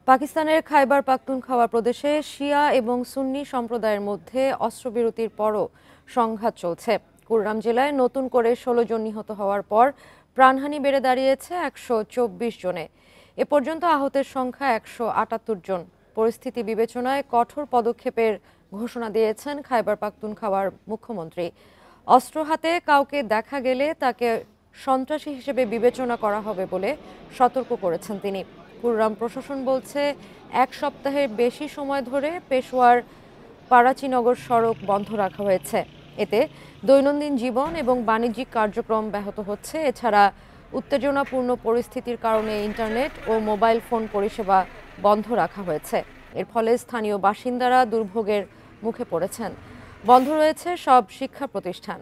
পাকিস্তানের খাইবার পাখতুনখাওয়া প্রদেশে শিয়া এবং সুন্নি সম্প্রদায়ের মধ্যে অস্ত্রবিরতির পরও সংঘাত চলছে। কুররাম জেলায় নতুন করে ১৬ জন নিহত হওয়ার পর প্রাণহানি বেড়ে দাঁড়িয়েছে ১২৪ জনে। এ পর্যন্ত আহতের সংখ্যা ১৭৮ জন। পরিস্থিতি বিবেচনায় কঠোর পদক্ষেপের ঘোষণা দিয়েছেন খাইবার পাখতুনখাওয়ার মুখ্যমন্ত্রী। অস্ত্র হাতে কাউকে দেখা গেলে তাকে সন্ত্রাসী হিসেবে বিবেচনা করা হবে বলে সতর্ক করেছেন তিনি। কুররাম প্রশাসন বলছে, এক সপ্তাহের বেশি সময় ধরে পেশোয়ার পারাচিনগর সড়ক বন্ধ রাখা হয়েছে। এতে দৈনন্দিন জীবন এবং বাণিজ্যিক কার্যক্রম ব্যাহত হচ্ছে। এছাড়া উত্তেজনাপূর্ণ পরিস্থিতির কারণে ইন্টারনেট ও মোবাইল ফোন পরিষেবা বন্ধ রাখা হয়েছে। এর ফলে স্থানীয় বাসিন্দারা দুর্ভোগের মুখে পড়েছেন। বন্ধ রয়েছে সব শিক্ষা প্রতিষ্ঠান।